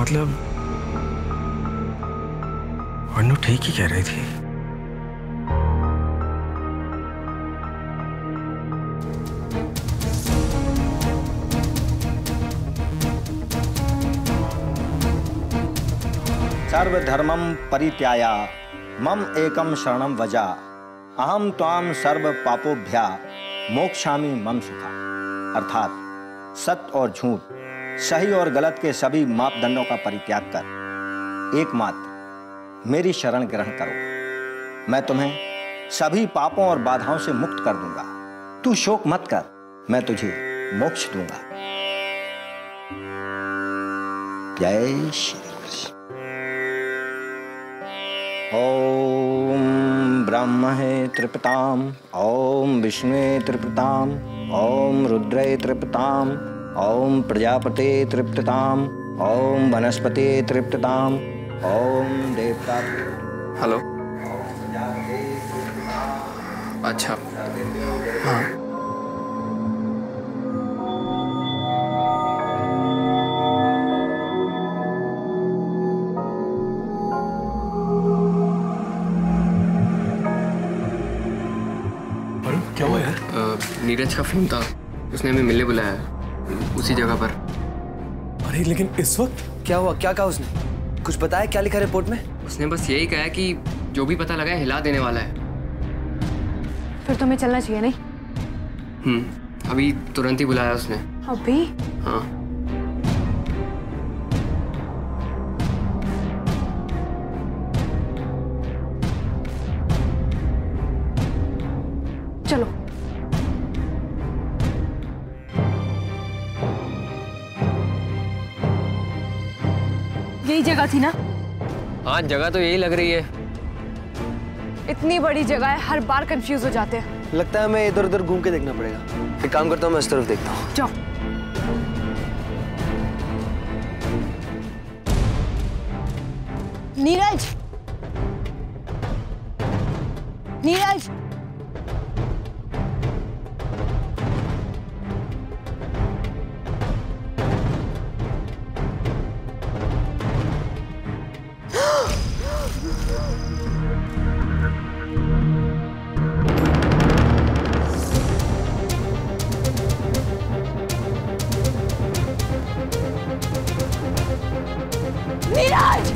मतलब अन्नू ठीक ही कह रही थी। सर्वधर्मं परित्याया मम एकम शरणम वजा अहम त्वाम सर्व पापोभ्या मोक्षामि मम सुखा। अर्थात सत्य और झूठ, सही और गलत के सभी मापदंडों का परित्याग कर एकमात्र मेरी शरण ग्रहण करो। मैं तुम्हें सभी पापों और बाधाओं से मुक्त कर दूंगा। तू शोक मत कर, मैं तुझे मोक्ष दूंगा। जय श्री कृष्ण। ओम ब्रह्मणे त्रिपिताम, ओम विष्णुवे त्रिपिताम, ओम रुद्रे त्रिपिताम, ओम प्रजापते त्रिपिताम, ओम वनस्पते त्रिपिताम, ओम देवता। हेलो। अच्छा हाँ। क्या हुआ यार? नीरज का फोन था, उसने हमें मिलने बुलाया है उसी जगह पर। अरे लेकिन इस वक्त क्या हुआ? क्या कहा उसने? कुछ बताया? क्या लिखा रिपोर्ट में? उसने बस यही कहा कि जो भी पता लगा हिला देने वाला है। फिर तुम्हें चलना चाहिए नहीं? अभी तुरंत ही बुलाया उसने। अभी? हाँ। चलो। यही जगह थी ना? हाँ, जगह तो यही लग रही है। इतनी बड़ी जगह है, हर बार कंफ्यूज हो जाते हैं। लगता है मैं इधर उधर घूम के देखना पड़ेगा। एक काम करता हूँ, मैं इस तरफ देखता हूँ। जाओ। नीरज, नीरज, नीरज!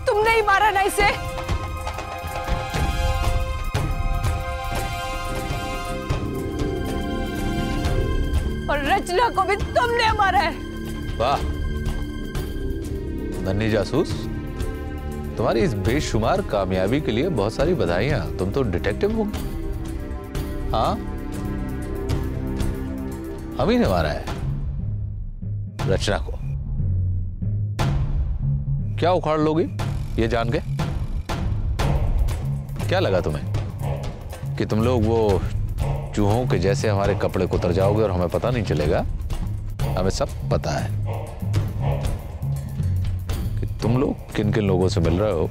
तुमने ही मारा ना इसे? और रचना को भी तुमने मारा है। वाह नन्ही जासूस, तुम्हारी इस बेशुमार कामयाबी के लिए बहुत सारी बधाइयां। तुम तो डिटेक्टिव हो। हाँ, हम ही ने मारा है रचना को। क्या उखाड़ लोगी ये जान के? क्या लगा तुम्हें कि तुम लोग वो चूहों के जैसे हमारे कपड़े को उतर जाओगे और हमें पता नहीं चलेगा? हमें सब पता है कि तुम लोग किन किन लोगों से मिल रहे हो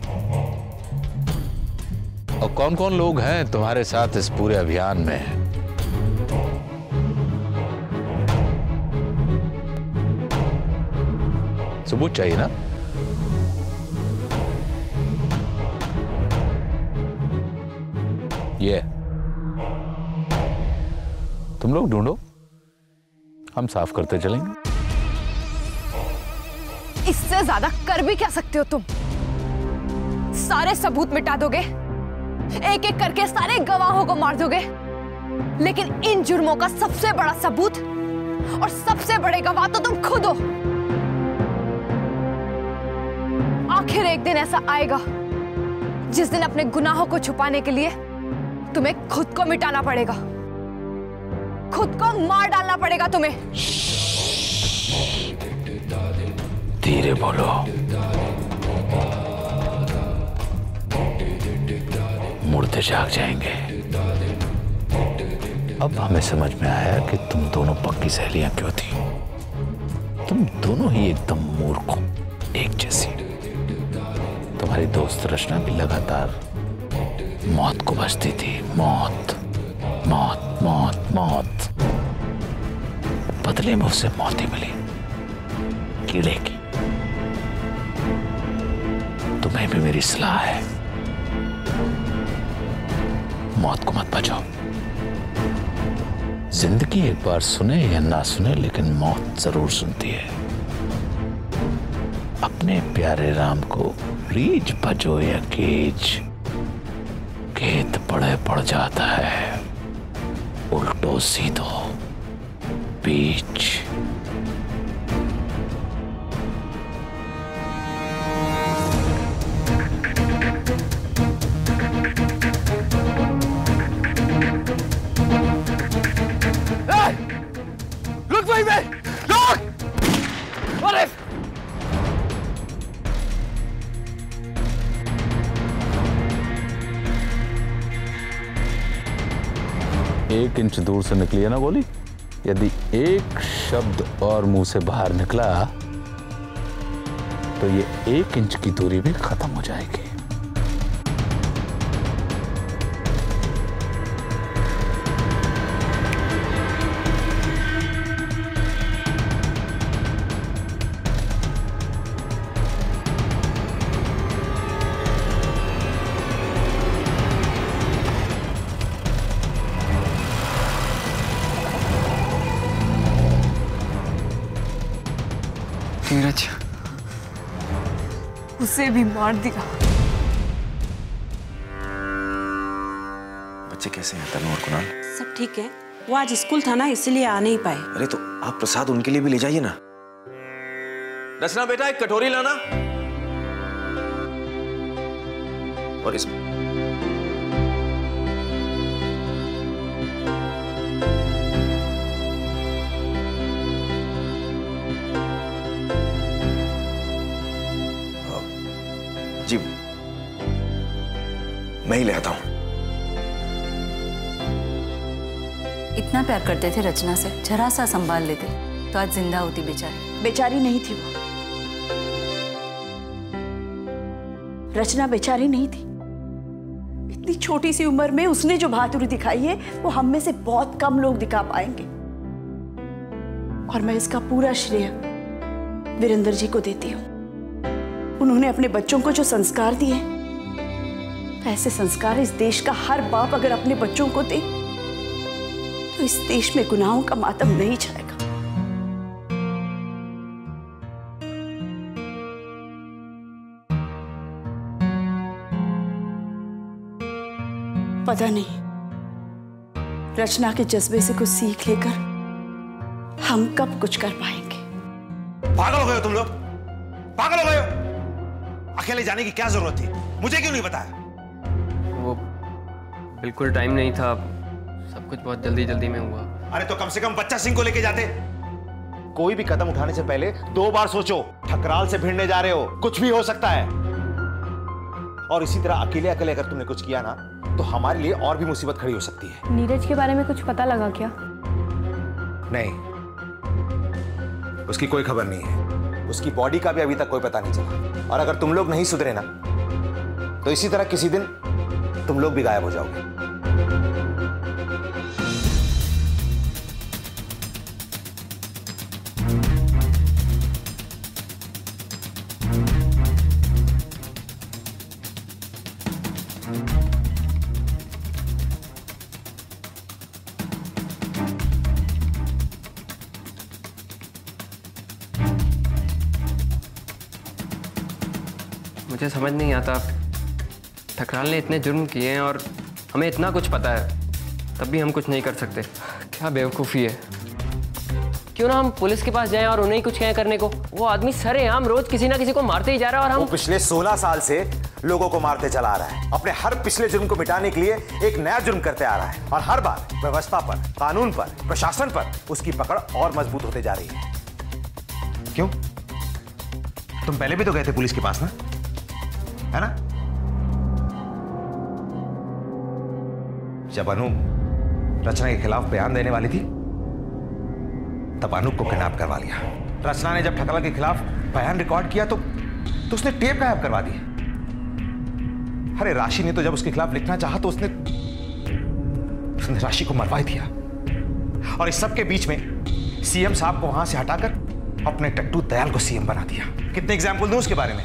और कौन कौन लोग हैं तुम्हारे साथ इस पूरे अभियान में। सबूत चाहिए ना? ये तुम लोग ढूंढो, हम साफ करते चलेंगे। इससे ज्यादा कर भी क्या सकते हो तुम? सारे सबूत मिटा दोगे, एक एक करके सारे गवाहों को मार दोगे, लेकिन इन जुर्मों का सबसे बड़ा सबूत और सबसे बड़े गवाह तो तुम खुद हो। आखिर एक दिन ऐसा आएगा जिस दिन अपने गुनाहों को छुपाने के लिए तुम्हें खुद को मिटाना पड़ेगा, खुद को मार डालना पड़ेगा तुम्हें। धीरे बोलो, मुर्दे जाग जाएंगे। अब हमें समझ में आया कि तुम दोनों पक्की सहेलियां क्यों थी। तुम दोनों ही एकदम मूर्ख हो, एक जैसी। तुम्हारी दोस्त रचना भी लगातार मौत को बचती थी, मौत मौत मौत मौत। बदले में उसे मौत ही मिली, कीड़े की। तुम्हें भी मेरी सलाह है, मौत को मत बचाओ। जिंदगी एक बार सुने या ना सुने, लेकिन मौत जरूर सुनती है। अपने प्यारे राम को रीछ भजो या केज, खेत पड़े पड़ जाता है, उल्टो सीधो बीच। एक इंच दूर से निकली है ना गोली। यदि एक शब्द और मुंह से बाहर निकला तो ये 1 इंच की दूरी भी खत्म हो जाएगी। नीरज, उसे भी मार दिया। बच्चे कैसे हैं तनु और कुणाल? सब ठीक है। वो आज स्कूल था ना, इसलिए आ नहीं पाए। अरे तो आप प्रसाद उनके लिए भी ले जाइए ना। रचना बेटा, एक कटोरी लाना। और इसमें जी मैं ही ले आता हूं। इतना प्यार करते थे रचना से, जरा सा संभाल लेते तो आज जिंदा होती बेचारी। बेचारी नहीं थी वो। रचना बेचारी नहीं थी। इतनी छोटी सी उम्र में उसने जो बहादुरी दिखाई है वो हम में से बहुत कम लोग दिखा पाएंगे। और मैं इसका पूरा श्रेय वीरेंद्र जी को देती हूँ। उन्होंने अपने बच्चों को जो संस्कार दिए, ऐसे संस्कार इस देश का हर बाप अगर अपने बच्चों को दे तो इस देश में गुनाहों का मातम नहीं छाएगा। पता नहीं रचना के जज्बे से कुछ सीख लेकर हम कब कुछ कर पाएंगे। पागल हो गए हो तुम लोग, पागल हो गए हो। अकेले जाने की क्या जरूरत थी? मुझे क्यों नहीं बताया? वो बिल्कुल टाइम नहीं था, सब कुछ बहुत जल्दी जल्दी में हुआ। अरे तो कम से कम बच्चा सिंह को लेके जाते। कोई भी कदम उठाने से पहले 2 बार सोचो। ठकराल से भिड़ने जा रहे हो, कुछ भी हो सकता है। और इसी तरह अकेले अकेले अगर तुमने कुछ किया ना तो हमारे लिए और भी मुसीबत खड़ी हो सकती है। नीरज के बारे में कुछ पता लगा क्या? नहीं, उसकी कोई खबर नहीं है। उसकी बॉडी का भी अभी तक कोई पता नहीं चला। और अगर तुम लोग नहीं सुधरे ना तो इसी तरह किसी दिन तुम लोग भी गायब हो जाओगे। मुझे समझ नहीं आता, ठकराल ने इतने जुर्म किए हैं और हमें इतना कुछ पता है, तब भी हम कुछ नहीं कर सकते। क्या बेवकूफ़ी है। क्यों ना हम पुलिस के पास जाएं और उन्हें ही कुछ कहें करने को। वो आदमी सरेआम रोज किसी ना किसी को मारते ही जा रहा है और हम पिछले 16 साल से लोगों को मारते चला आ रहा है। अपने हर पिछले जुर्म को मिटाने के लिए एक नया जुर्म करते आ रहा है और हर बार व्यवस्था पर, कानून पर, प्रशासन पर उसकी पकड़ और मजबूत होते जा रही है। क्यों? तुम पहले भी तो गए थे पुलिस के पास ना, है ना? जब अनु रचना के खिलाफ बयान देने वाली थी, तब अनूप को किडनैप करवा लिया। रचना ने जब ठकराल के खिलाफ बयान रिकॉर्ड किया तो उसने टेप गायब करवा दी। अरे राशि ने तो जब उसके खिलाफ लिखना चाहा तो उसने राशि को मरवा दिया। और इस सब के बीच में सीएम साहब को वहां से हटाकर अपने टट्टू दयाल को सीएम बना दिया। कितने एग्जाम्पल दूं उसके बारे में?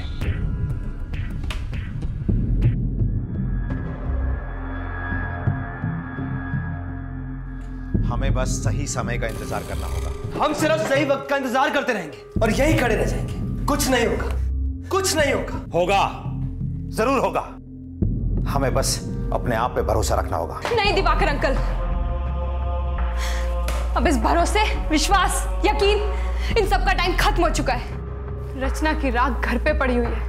हमें बस सही समय का इंतजार करना होगा। हम सिर्फ सही वक्त का इंतजार करते रहेंगे और यही खड़े रह जाएंगे। कुछ नहीं होगा, कुछ नहीं होगा। होगा, जरूर होगा। हमें बस अपने आप पे भरोसा रखना होगा। नहीं दिवाकर अंकल, अब इस भरोसे, विश्वास, यकीन, इन सब का टाइम खत्म हो चुका है। रचना की राख घर पे पड़ी हुई है।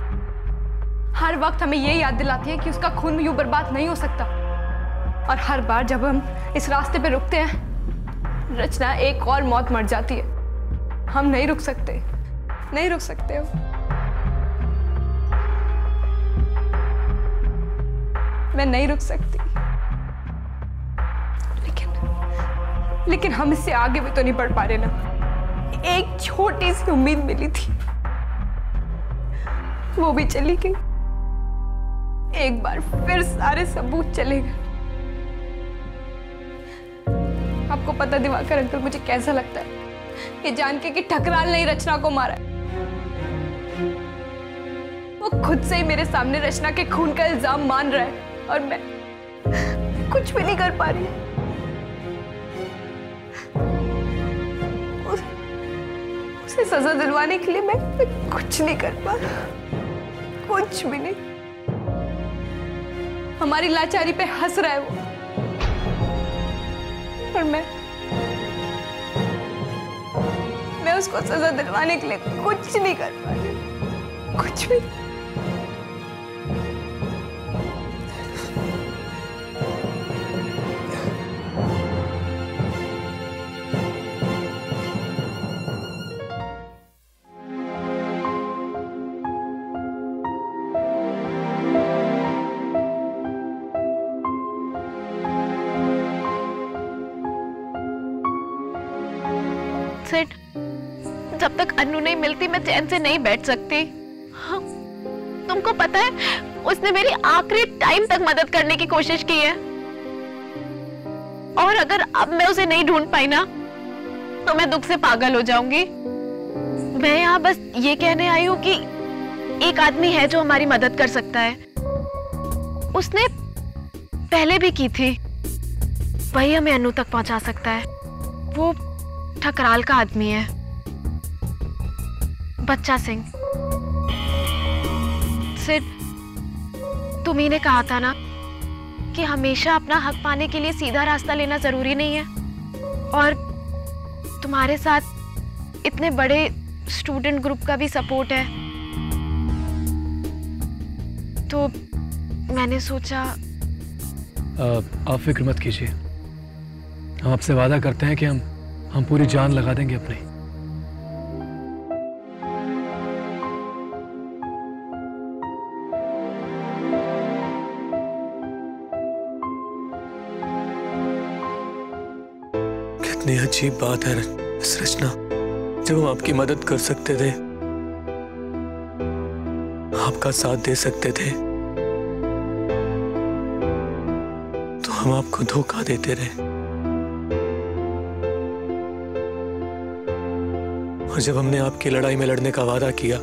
हर वक्त हमें ये याद दिलाती है कि उसका खून यूं बर्बाद नहीं हो सकता। और हर बार जब हम इस रास्ते पे रुकते हैं, रचना एक और मौत मर जाती है। हम नहीं रुक सकते, नहीं रुक सकते हो। मैं नहीं रुक सकती, लेकिन हम इससे आगे भी तो नहीं बढ़ पा रहे ना। एक छोटी सी उम्मीद मिली थी, वो भी चली गई। एक बार फिर सारे सबूत चले गए। आपको पता दिवाकर अंकल मुझे कैसा लगता है ये जान के कि ठकराल ने रचना को मारा। वो खुद से ही मेरे सामने रचना के खून का इल्जाम मान रहा है और मैं कुछ भी नहीं कर पा रही। उसे सजा दिलवाने के लिए मैं कुछ नहीं कर पा रही, कुछ भी नहीं। हमारी लाचारी पे हंस रहा है वो, और मैं उसको सजा दिलवाने के लिए कुछ नहीं कर पा रही, कुछ भी। सेठ, जब तक अन्नू नहीं मिलती मैं चैन से नहीं बैठ सकती। हाँ, तुमको पता है उसने मेरी आखिरी टाइम तक मदद करने की कोशिश की है, और अगर अब मैं उसे नहीं ढूंढ पाई ना तो मैं दुख से पागल हो जाऊंगी। मैं यहाँ बस ये कहने आई हूँ कि एक आदमी है जो हमारी मदद कर सकता है। उसने पहले भी की थी, वही हमें अन्नू तक पहुंचा सकता है। वो ठकराल का आदमी है, बच्चा सिंह। सिर्फ तुम ही ने कहा था ना कि हमेशा अपना हक पाने के लिए सीधा रास्ता लेना जरूरी नहीं है, और तुम्हारे साथ इतने बड़े स्टूडेंट ग्रुप का भी सपोर्ट है। तो मैंने सोचा। आप फिक्र मत कीजिए, हम आपसे वादा करते हैं कि हम पूरी जान लगा देंगे अपनी। कितनी अजीब बात है रचना, जब हम आपकी मदद कर सकते थे, आपका साथ दे सकते थे, तो हम आपको धोखा देते रहे। और जब हमने आपकी लड़ाई में लड़ने का वादा किया,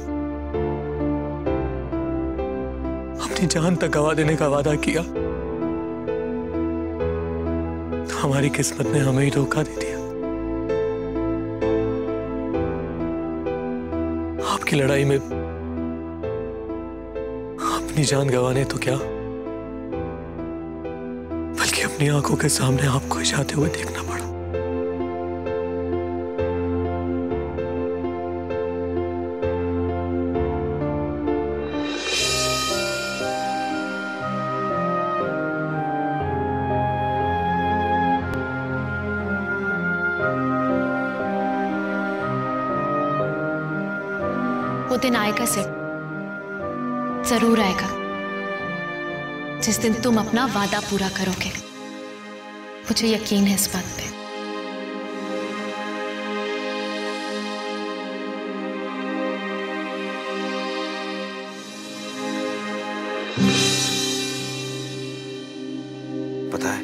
अपनी जान तक गवा देने का वादा किया, तो हमारी किस्मत ने हमें ही धोखा दे दिया। आपकी लड़ाई में अपनी जान गंवाने तो क्या, बल्कि अपनी आंखों के सामने आपको ही जाते हुए देखना पड़ा। वो दिन आएगा सिर्फ, जरूर आएगा, जिस दिन तुम अपना वादा पूरा करोगे। मुझे यकीन है इस बात पे। पता है,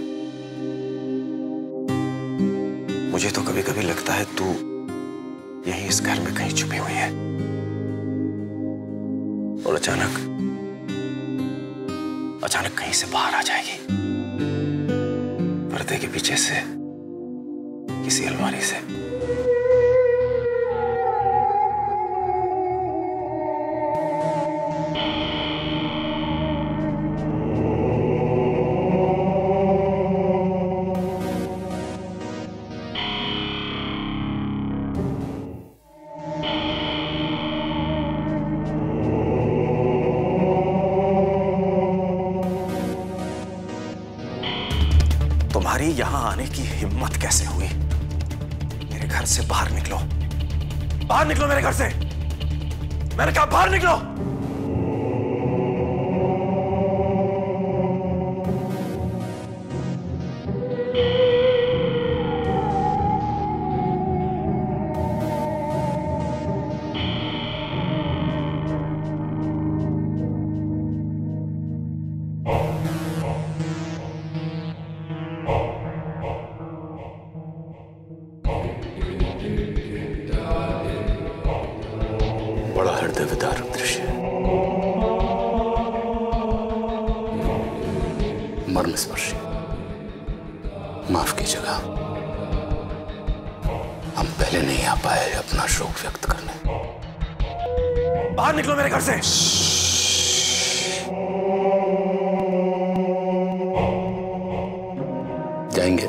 मुझे तो कभी कभी लगता है तू यहीं इस घर में कहीं छुपी हुई है और अचानक कहीं से बाहर आ जाएगी, पर्दे के पीछे से, किसी अलमारी से। तुम्हारी यहां आने की हिम्मत कैसे हुई? मेरे घर से बाहर निकलो, बाहर निकलो मेरे घर से। मैंने कहा बाहर निकलो। बड़ा हृदय विदारक दृश्य, मर्मस्पर्शी। माफ कीजिएगा, हम पहले नहीं आ पाए अपना शोक व्यक्त करने। बाहर निकलो मेरे घर से। जाएंगे?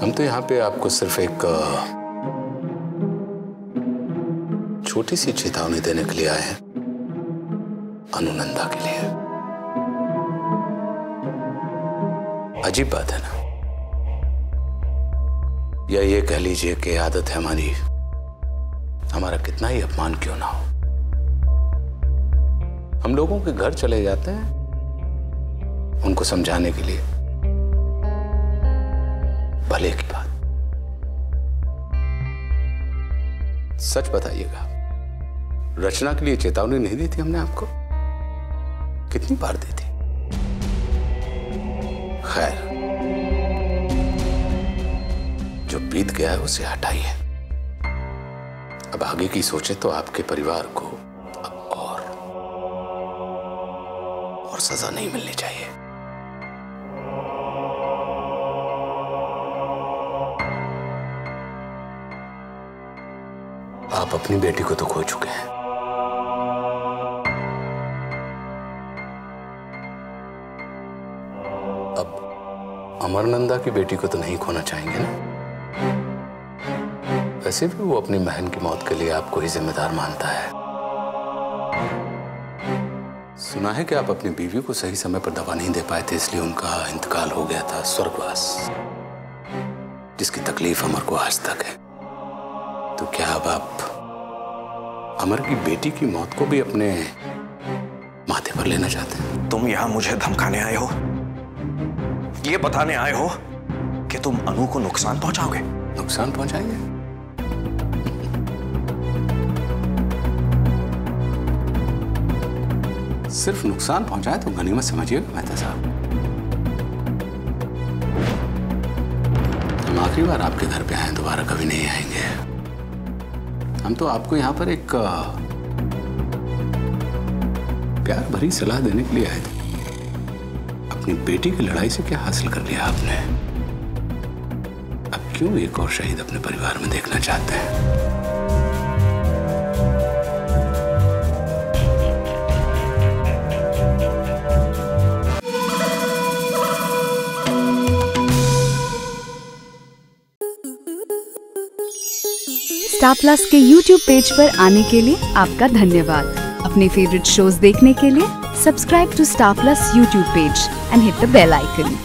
हम तो यहाँ पे आपको सिर्फ एक छोटी सी चेतावनी देने के लिए आए हैं, अनुनंदा के लिए। अजीब बात है ना, या ये कह लीजिए कि आदत है हमारी, हमारा कितना ही अपमान क्यों ना हो, हम लोगों के घर चले जाते हैं उनको समझाने के लिए, भले की बात। सच बताइएगा, रचना के लिए चेतावनी नहीं दी थी हमने आपको? कितनी बार दी थी? खैर, जो बीत गया है उसे हटाइए। अब आगे की सोचे तो आपके परिवार को और सजा नहीं मिलनी चाहिए। आप अपनी बेटी को तो खो चुके हैं, अब अमरनंदा की बेटी को तो नहीं खोना चाहेंगे ना? वैसे भी वो अपनी बहन की मौत के लिए आपको ही जिम्मेदार मानता है। सुना है कि आप अपनी बीवी को सही समय पर दवा नहीं दे पाए थे, इसलिए उनका इंतकाल हो गया था, स्वर्गवास, जिसकी तकलीफ अमर को आज तक है। तो क्या अब आप अमर की बेटी की मौत को भी अपने माथे पर लेना चाहते हैं? तुम यहां मुझे धमकाने आए हो, ये बताने आए हो कि तुम अनु को नुकसान पहुंचाओगे? नुकसान पहुंचाएंगे? सिर्फ नुकसान पहुंचाए तो गनीमत समझिएगा मेहता साहब। हम आखिरी बार आपके घर पे आए, दोबारा कभी नहीं आएंगे। हम तो आपको यहाँ पर एक प्यार भरी सलाह देने के लिए आए थे। अपनी बेटी की लड़ाई से क्या हासिल कर लिया आपने? अब क्यों एक और शहीद अपने परिवार में देखना चाहते हैं? स्टार प्लस के YouTube पेज पर आने के लिए आपका धन्यवाद। अपने फेवरेट शोज देखने के लिए subscribe to Star Plus YouTube page and hit the bell icon.